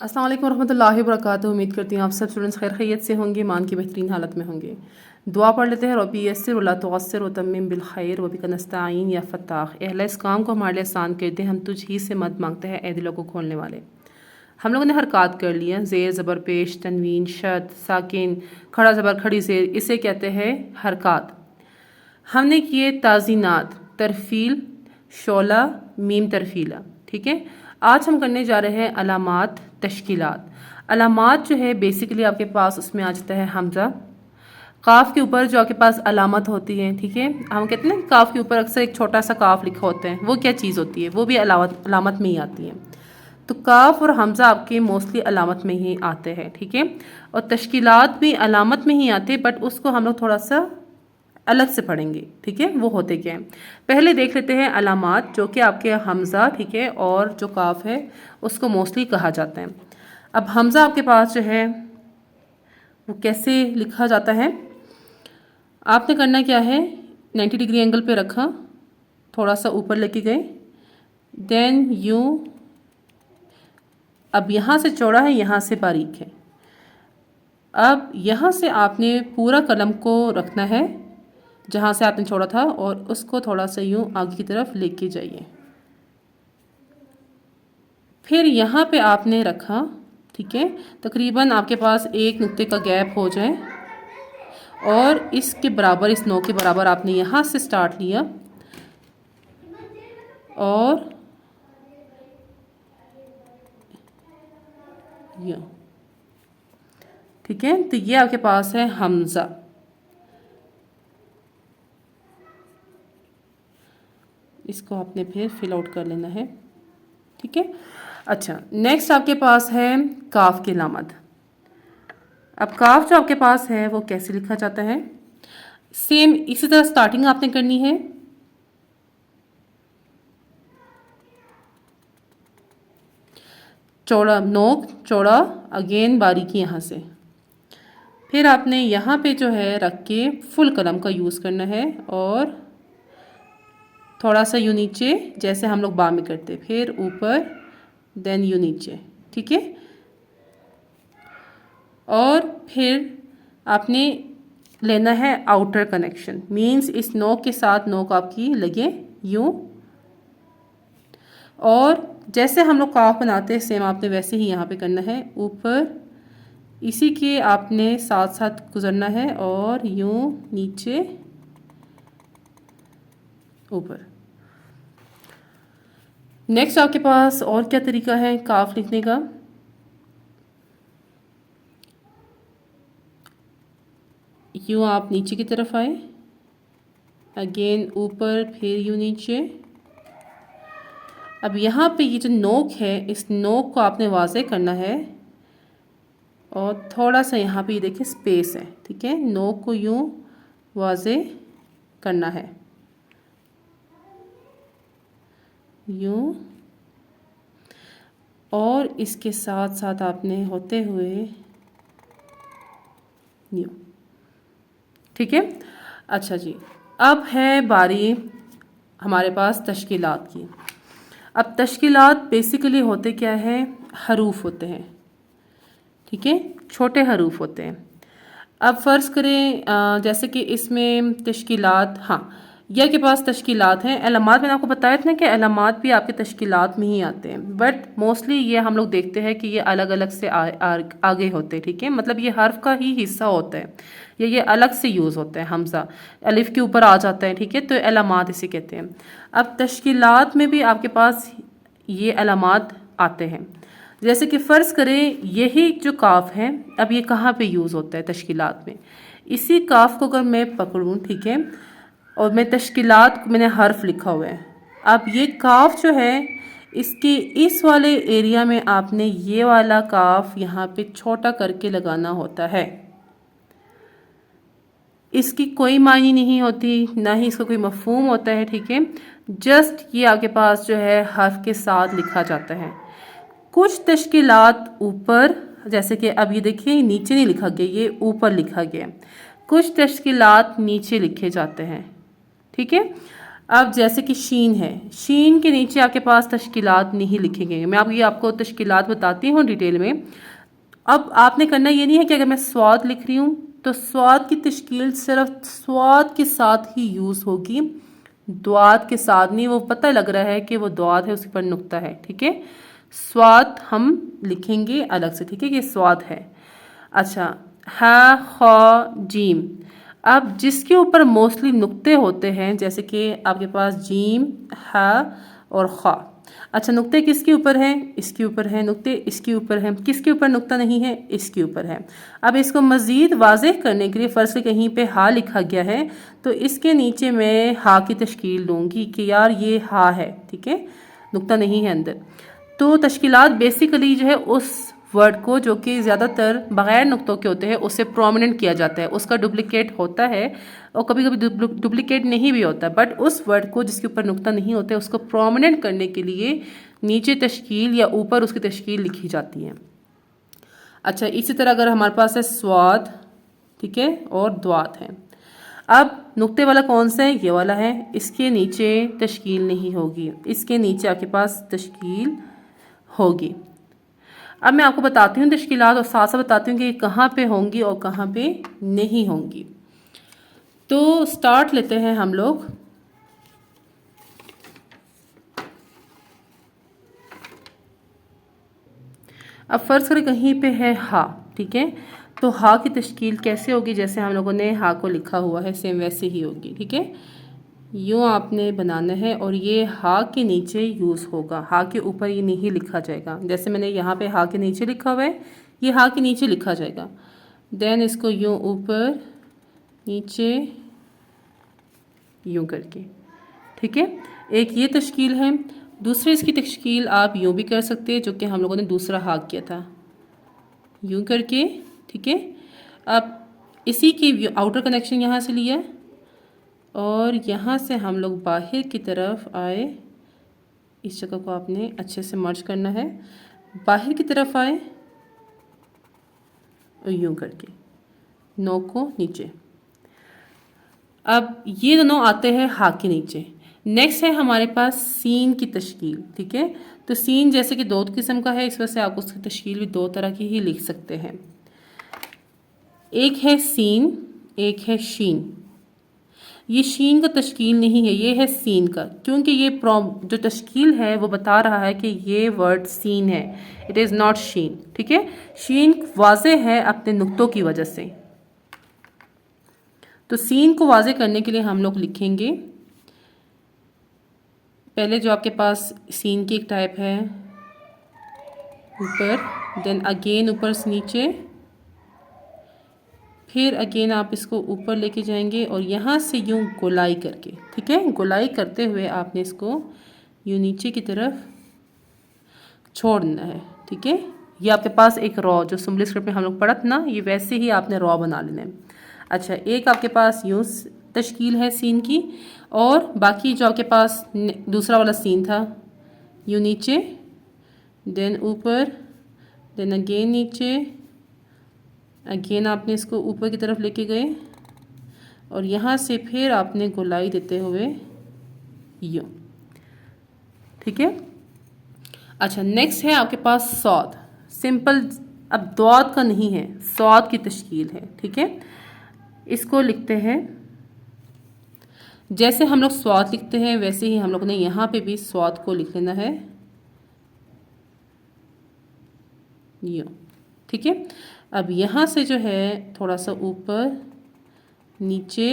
अस्सलाम वालेकुम रहमतुल्लाहि व बरकातुहू। उम्मीद करती हूँ आप सब स्टूडेंट्स खैर खैरियत से होंगे, ईमान की बेहतरीन हालत में होंगे। दुआ पढ़ लेते हैं। रब्बी यस्सिर वला तुअस्सिर वतम्मिम बिल खैर व बिका नस्तईन या फत्ताह। ए अल्लाह इस काम को हमारे लिए आसान कर दे, हम तुझ ही से मदद मांगते हैं ए दिलों को खोलने वाले। हम लोगों ने हरकत कर लिया, ज़ेर ज़बर पेश तनवीन शद साकिन खड़ा ज़बर खड़ी ज़ेर, इसे कहते हैं हरकत। हमने किए ताज़ीनात तरफील शोला मीम तरफीला। ठीक है, आज हम करने जा रहे हैं अलामात तश्कीलात। अलामात जो है बेसिकली आपके पास उसमें आ जाता है हमज़ा काफ के ऊपर जो आपके पास अलामत होती है। ठीक है, हम कहते हैं ना काफ के ऊपर अक्सर एक छोटा सा काफ लिखा होता है, वो क्या चीज़ होती है, वो भी अलामत में ही आती है। तो काफ और हमज़ा आपके मोस्टली अलामत में ही आते हैं। ठीक है, और तश्कीलात भी अलामत में ही आते हैं, बट उसको हम लोग थोड़ा सा अलग से पढ़ेंगे। ठीक है, वो होते क्या हैं पहले देख लेते हैं। अलामात जो कि आपके हमज़ा, ठीक है, और जो काफ है उसको मोस्टली कहा जाता है। अब हमज़ा आपके पास जो है वो कैसे लिखा जाता है, आपने करना क्या है, 90 डिग्री एंगल पे रखा, थोड़ा सा ऊपर लेके गए, देन यूँ, अब यहाँ से चौड़ा है, यहाँ से बारीक है। अब यहाँ से आपने पूरा कलम को रखना है जहाँ से आपने छोड़ा था, और उसको थोड़ा सा यूँ आगे की तरफ लेके जाइए। फिर यहाँ पे आपने रखा, ठीक है, तकरीबन आपके पास एक नुक्ते का गैप हो जाए, और इसके बराबर, इस नो के बराबर आपने यहाँ से स्टार्ट लिया, और यूँ। ठीक है, तो ये आपके पास है हमज़ा। इसको आपने फिर फिल आउट कर लेना है। ठीक है, अच्छा, नेक्स्ट आपके पास है काफ की अलामत। अब काफ जो आपके पास है वो कैसे लिखा जाता है, सेम इसी तरह स्टार्टिंग आपने करनी है। चौड़ा नोक, चौड़ा, अगेन बारीकी यहाँ से, फिर आपने यहाँ पे जो है रख के फुल कलम का यूज़ करना है, और थोड़ा सा यूँ नीचे जैसे हम लोग बा में करते, फिर ऊपर, देन यूँ नीचे। ठीक है, और फिर आपने लेना है आउटर कनेक्शन, मींस इस नोक के साथ नोक आपकी लगे यूँ, और जैसे हम लोग काफ बनाते हैं सेम आपने वैसे ही यहाँ पे करना है, ऊपर इसी के आपने साथ साथ गुजरना है, और यूँ नीचे ऊपर। नेक्स्ट आपके पास और क्या तरीका है काफ लिखने का, यूँ आप नीचे की तरफ आए, अगेन ऊपर, फिर यूँ नीचे। अब यहाँ पे ये जो नोक है, इस नोक को आपने वाज़े करना है, और थोड़ा सा यहाँ पे ये देखिए स्पेस है। ठीक है, नोक को यूँ वाज़े करना है, यूँ, और इसके साथ साथ आपने होते हुए यूँ। ठीक है, अच्छा जी, अब है बारी हमारे पास तश्कीलात की। अब तश्कीलात बेसिकली होते क्या है, हरूफ होते हैं। ठीक है, छोटे हरूफ होते हैं। अब फ़र्ज़ करें जैसे कि इसमें तश्कीलात, हाँ, यह के पास तश्कीलात हैं। अलामात मैंने आपको बताया था ना कि अलामात भी आपके तश्कीलात में ही आते हैं, बट मोस्टली ये हम लोग देखते हैं कि ये अलग अलग से आगे होते हैं। ठीक है, मतलब ये हर्फ का ही हिस्सा होता है, ये अलग से यूज़ होता है। हमज़ा अलिफ के ऊपर आ जाता है। ठीक है, तो अलामात इसे कहते हैं। अब तश्कीलात में भी आपके पास ये अलामात आते हैं। जैसे कि फ़र्ज़ करें यही जो काफ है, अब ये कहाँ पे यूज़ होता है तश्कीलात में, इसी काफ को अगर मैं पकड़ूँ, ठीक है, और मैं तश्कीलात मैंने हर्फ लिखा हुआ है, अब ये काफ जो है इसके इस वाले एरिया में आपने ये वाला काफ यहाँ पे छोटा करके लगाना होता है। इसकी कोई मायने नहीं होती, ना ही इसका कोई मफहूम होता है। ठीक है, जस्ट ये आपके पास जो है हर्फ के साथ लिखा जाता है। कुछ तश्कीलात ऊपर, जैसे कि अब ये देखिए नीचे नहीं लिखा गया, ये ऊपर लिखा गया। कुछ तश्कीलात नीचे लिखे जाते हैं। ठीक है, अब जैसे कि शीन है, शीन के नीचे आपके पास तश्कीलात नहीं लिखेंगे। मैं आपको तश्कीलात बताती हूँ डिटेल में। अब आपने करना ये नहीं है कि अगर मैं स्वाद लिख रही हूँ तो स्वाद की तश्कील सिर्फ स्वाद के साथ ही यूज़ होगी, द्वाद के साथ नहीं। वो पता लग रहा है कि वो द्वाद है, उसके ऊपर नुक्ता है, ठीक है। स्वाद हम लिखेंगे अलग से, ठीक है, ये स्वाद है। अच्छा, हा ख जीम। अब जिसके ऊपर मोस्टली नुक्ते होते हैं, जैसे कि आपके पास जीम, हा और खा। अच्छा, नुक्ते किसके ऊपर हैं? इसके ऊपर है नुक्ते, इसके ऊपर है। किसके ऊपर नुक्ता नहीं है? इसके ऊपर है। अब इसको मज़ीद वाज़ेह करने के लिए फ़र्ज़ से कहीं पे हा लिखा गया है तो इसके नीचे मैं हा की तश्कील दूंगी कि यार ये हा है, ठीक है, नुक्ता नहीं है अंदर। तो तश्कीलात बेसिकली जो है उस वर्ड को जो कि ज़्यादातर बग़ैर नुक्तों के होते हैं उससे प्रोमिनेंट किया जाता है, उसका डुप्लिकेट होता है और कभी कभी डुप्लिकेट नहीं भी होता, बट उस वर्ड को जिसके ऊपर नुक्ता नहीं होता है उसको प्रोमिनेंट करने के लिए नीचे तश्कील या ऊपर उसकी तश्कील लिखी जाती है। अच्छा, इसी तरह अगर हमारे पास है स्वाद, ठीक है, और द्वात है। अब नुक्ते वाला कौन सा है? ये वाला है। इसके नीचे तश्कील नहीं होगी, इसके नीचे आपके पास तश्कील होगी। अब मैं आपको बताती हूँ तश्कीलात और साथ साथ बताती हूँ कि कहाँ पे होंगी और कहाँ पे नहीं होंगी। तो स्टार्ट लेते हैं हम लोग। अब फ़र्ज़ करें कहीं पे है हा, ठीक है, तो हा की तश्कील कैसे होगी? जैसे हम लोगों ने हा को लिखा हुआ है सेम वैसे ही होगी, ठीक है। यूँ आपने बनाना है और ये हा के नीचे यूज़ होगा, हा के ऊपर ये नहीं लिखा जाएगा। जैसे मैंने यहाँ पे हा के नीचे लिखा हुआ है, ये हा के नीचे लिखा जाएगा। देन इसको यूँ ऊपर नीचे यूँ करके, ठीक है। एक ये तश्कील है। दूसरी इसकी तश्कील आप यूँ भी कर सकते हैं, जो कि हम लोगों ने दूसरा हा किया था, यूँ करके, ठीक है। अब इसी की आउटर कनेक्शन यहाँ से लिया और यहाँ से हम लोग बाहर की तरफ आए। इस जगह को आपने अच्छे से मर्ज करना है, बाहर की तरफ आए और यूँ करके नो को नीचे। अब ये दोनों आते हैं हा के नीचे। नेक्स्ट है हमारे पास सीन की तश्कील, ठीक है। तो सीन जैसे कि दो किस्म का है, इस वजह से आप उसकी तश्कील भी दो तरह की ही लिख सकते हैं। एक है सीन, एक है शीन। ये शीन का तश्कील नहीं है, ये है सीन का, क्योंकि ये जो तश्कील है वो बता रहा है कि ये वर्ड सीन है, इट इज़ नॉट शीन, ठीक है। शीन वाज़े है अपने नुक्तों की वजह से। तो सीन को वाज़े करने के लिए हम लोग लिखेंगे पहले जो आपके पास सीन की एक टाइप है ऊपर, देन अगेन ऊपर से नीचे, फिर अगेन आप इसको ऊपर लेके जाएंगे और यहाँ से यूँ गोलाई करके, ठीक है, गोलाई करते हुए आपने इसको यूँ नीचे की तरफ छोड़ना है, ठीक है। ये आपके पास एक रॉ जो सिंपली स्क्रिप्ट में हम लोग पढ़त ना, ये वैसे ही आपने रॉ बना लेना है। अच्छा, एक आपके पास यूँ तश्कील है सीन की, और बाकी जो आपके पास दूसरा वाला सीन था, यूँ नीचे, देन ऊपर, देन अगेन नीचे, अगेन आपने इसको ऊपर की तरफ लेके गए और यहाँ से फिर आपने गोलाई देते हुए यूँ, ठीक है। अच्छा, नेक्स्ट है आपके पास सौद, सिंपल। अब द्वाद का नहीं है, सौद की तश्कील है, ठीक है। इसको लिखते हैं जैसे हम लोग स्वाद लिखते हैं वैसे ही हम लोग ने यहाँ पे भी स्वाद को लिख लेना है यूँ, ठीक है। अब यहाँ से जो है थोड़ा सा ऊपर नीचे,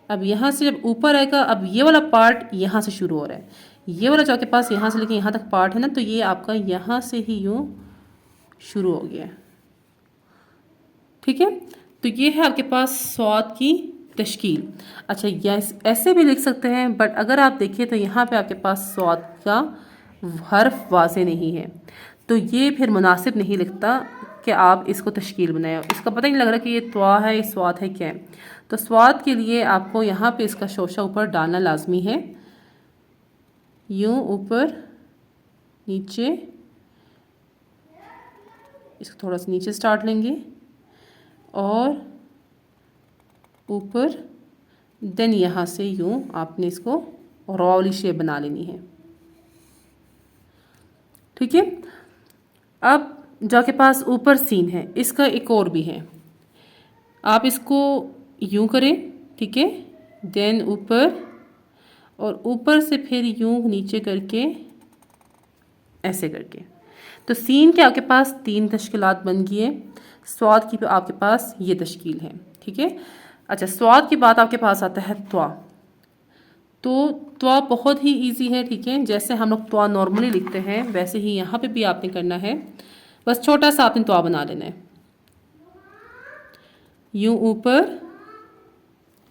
अब यहाँ से जब ऊपर आएगा, अब ये वाला पार्ट यहाँ से शुरू हो रहा है, ये वाला जो आपके पास यहाँ से लेके यहाँ तक पार्ट है ना, तो ये आपका यहाँ से ही यूँ शुरू हो गया, ठीक है। तो ये है आपके पास स्वाद की तश्कील। अच्छा, यस, ऐसे भी लिख सकते हैं, बट अगर आप देखिए तो यहाँ पे आपके पास स्वाद का हर्फ वाज़े नहीं है, तो ये फिर मुनासिब नहीं लगता कि आप इसको तश्कील बनाएं। इसका पता नहीं लग रहा कि ये त्वा है, ये स्वाद है, क्या है। तो स्वाद के लिए आपको यहाँ पे इसका शोशा ऊपर डालना लाजमी है, यूँ ऊपर नीचे, इसको थोड़ा सा नीचे स्टार्ट लेंगे और ऊपर देन यहाँ से यूँ आपने इसको रॉ वाली शेप बना लेनी है। ठीक है। अब जो आपके पास ऊपर सीन है इसका एक और भी है, आप इसको यूँ करें। ठीक है, देन ऊपर और ऊपर से फिर यूँ नीचे करके ऐसे करके, तो सीन के आपके पास 3 तश्कीलात बन गई है। स्वाद की आपके पास ये तश्कील है। ठीक है। अच्छा, स्वाद की बात आपके पास आता है त्वा। तो त्वा बहुत ही इजी है। ठीक है, जैसे हम लोग त्वा नॉर्मली लिखते हैं वैसे ही यहाँ पे भी आपने करना है, बस छोटा सा आपने त्वा बना लेना है। यूँ ऊपर,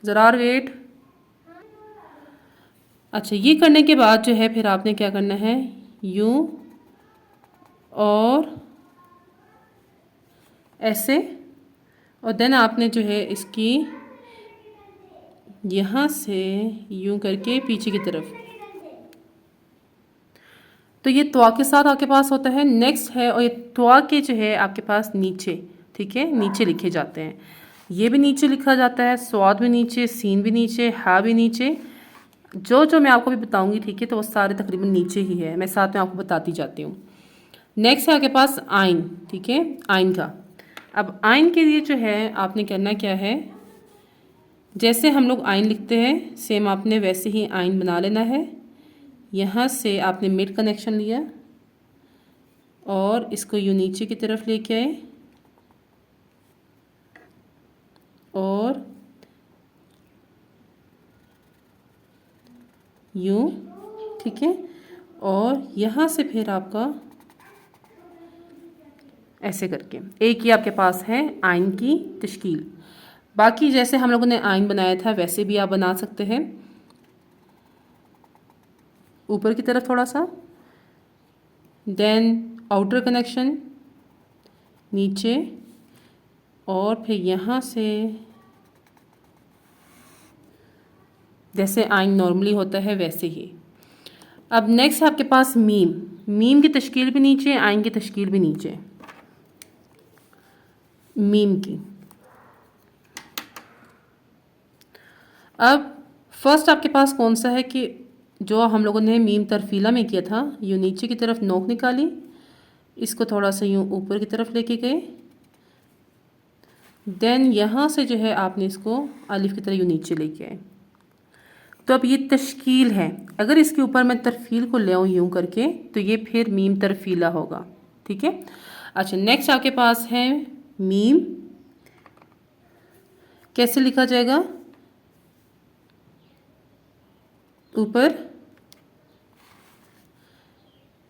ज़रा वेट। अच्छा, ये करने के बाद जो है फिर आपने क्या करना है, यूँ और ऐसे, और देन आपने जो है इसकी यहाँ से यूँ करके पीछे की तरफ, तो ये त्वा के साथ आपके पास होता है। नेक्स्ट है, और ये त्वा के जो है आपके पास नीचे, ठीक है, नीचे लिखे जाते हैं। ये भी नीचे लिखा जाता है, स्वाद भी नीचे, सीन भी नीचे, हा भी नीचे। जो जो मैं आपको भी बताऊंगी, ठीक है, तो वो सारे तकरीबन नीचे ही है, मैं साथ में आपको बताती जाती हूँ। नेक्स्ट है आपके पास आइन। ठीक है, आइन का, अब आइन के लिए जो है आपने करना क्या है, जैसे हम लोग आइन लिखते हैं सेम आपने वैसे ही आइन बना लेना है। यहाँ से आपने मिड कनेक्शन लिया और इसको यूँ नीचे की तरफ लेके आए और यूँ, ठीक है, और यहाँ से फिर आपका ऐसे करके एक ही आपके पास है आइन की तश्कील। बाकी जैसे हम लोगों ने आइन बनाया था वैसे भी आप बना सकते हैं। ऊपर की तरफ थोड़ा सा, देन आउटर कनेक्शन नीचे, और फिर यहाँ से जैसे आइन नॉर्मली होता है वैसे ही। अब नेक्स्ट है आपके पास मीम। मीम की तश्कील भी नीचे, आइन की तश्कील भी नीचे। मीम की, अब फर्स्ट आपके पास कौन सा है कि जो हम लोगों ने मीम तरफीला में किया था, यूँ नीचे की तरफ नोक निकाली, इसको थोड़ा सा यूँ ऊपर की तरफ लेके गए, देन यहाँ से जो है आपने इसको अलिफ की तरह यूँ नीचे लेके आए। तो अब ये तश्कील है, अगर इसके ऊपर मैं तरफील को ले आऊँ यूँ करके तो ये फिर मीम तरफीला होगा। ठीक है। अच्छा, नेक्स्ट आपके पास है मीम। कैसे लिखा जाएगा, ऊपर,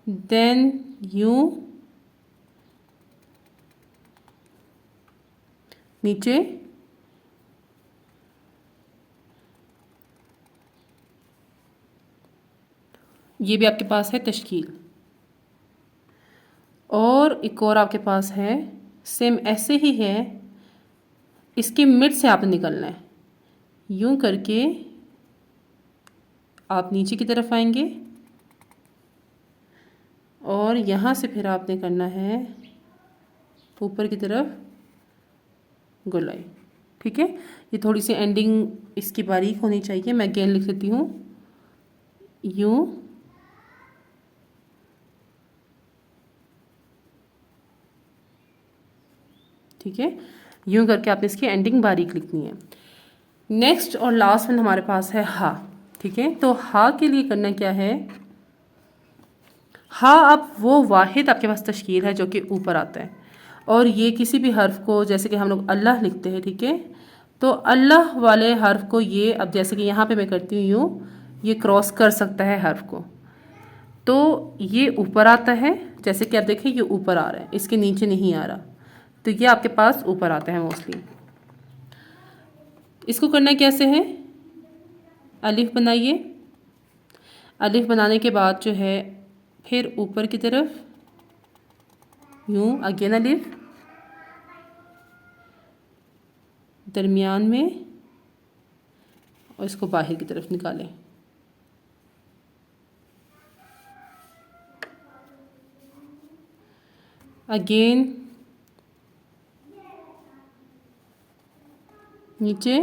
देन यूँ नीचे, ये भी आपके पास है तश्कील। और एक और आपके पास है सेम ऐसे ही है, इसके मिड से आपने निकलना है, यूं करके आप नीचे की तरफ आएंगे और यहाँ से फिर आपने करना है ऊपर की तरफ गोलाई। ठीक है, ये थोड़ी सी एंडिंग इसकी बारीक होनी चाहिए, मैं अगेन लिख देती हूँ, यूं, ठीक है, यूं करके आपने इसकी एंडिंग बारीक लिखनी है। नेक्स्ट और लास्ट में हमारे पास है हा। ठीक है, तो हा के लिए करना क्या है, हा अब वो वाहिद आपके पास तश्कील है जो कि ऊपर आता है, और ये किसी भी हर्फ को, जैसे कि हम लोग अल्लाह लिखते हैं, ठीक है, तो अल्लाह वाले हर्फ को ये, अब जैसे कि यहाँ पे मैं करती हूँ यूँ, ये क्रॉस कर सकता है हर्फ को, तो ये ऊपर आता है, जैसे कि आप देखें ये ऊपर आ रहा है, इसके नीचे नहीं आ रहा, तो ये आपके पास ऊपर आता है मोस्टली। इसको करना कैसे है, अलिफ बनाइए, अलिफ बनाने के बाद जो है फिर ऊपर की तरफ यूँ, अगेन अलिफ, दरमियान में, और इसको बाहर की तरफ निकालें। अगेन नीचे,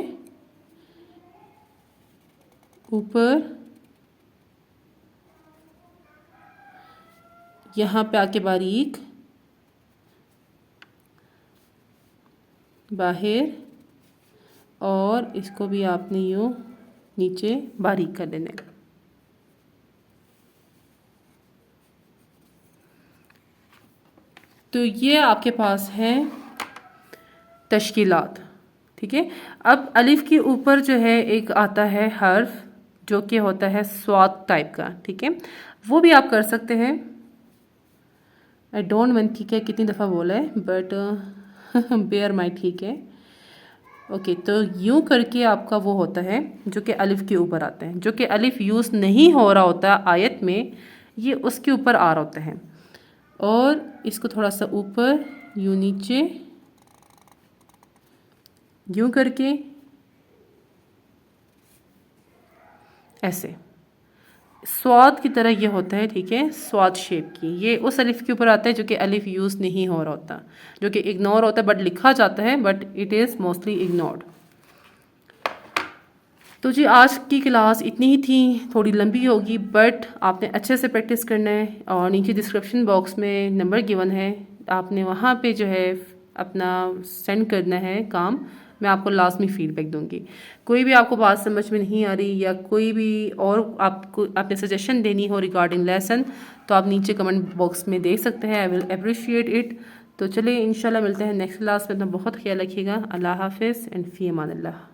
ऊपर, यहाँ पे आके बारीक, बाहर, और इसको भी आपने यूँ नीचे बारीक कर लेना है। तो ये आपके पास है तश्कीलात, ठीक है। अब अलिफ के ऊपर जो है एक आता है हर्फ जो कि होता है स्वाद टाइप का, ठीक है, वो भी आप कर सकते हैं। आई डोंट वन ठीक है कितनी दफ़ा बोला है, बट बेयर माई, ठीक है, ओके। तो यूँ करके आपका वो होता है जो कि अलिफ के ऊपर आता है, जो कि अलिफ यूज़ नहीं हो रहा होता आयत में, ये उसके ऊपर आ रहा होता है। और इसको थोड़ा सा ऊपर, यूँ नीचे, यूँ करके ऐसे स्वाद की तरह ये होता है, ठीक है, स्वाद शेप की। ये उस अलिफ के ऊपर आता है जो कि अलिफ यूज़ नहीं हो रहा होता, जो कि इग्नोर होता है, बट लिखा जाता है, but it is mostly ignored. तो जी आज की क्लास इतनी ही थी, थोड़ी लंबी होगी, बट आपने अच्छे से प्रैक्टिस करना है। और नीचे डिस्क्रिप्शन बॉक्स में नंबर गिवन है, आपने वहाँ पे जो है अपना सेंड करना है काम, मैं आपको लास्ट में फ़ीडबैक दूंगी। कोई भी आपको बात समझ में नहीं आ रही या कोई भी और आपने सजेशन देनी हो रिगार्डिंग लेसन, तो आप नीचे कमेंट बॉक्स में दे सकते हैं। I will appreciate it. तो चलिए इंशाल्लाह मिलते हैं नेक्स्ट क्लास में। अपना बहुत ख्याल रखिएगा। अल्लाह हाफिज़ एंड फ़ी अमान अल्लाह।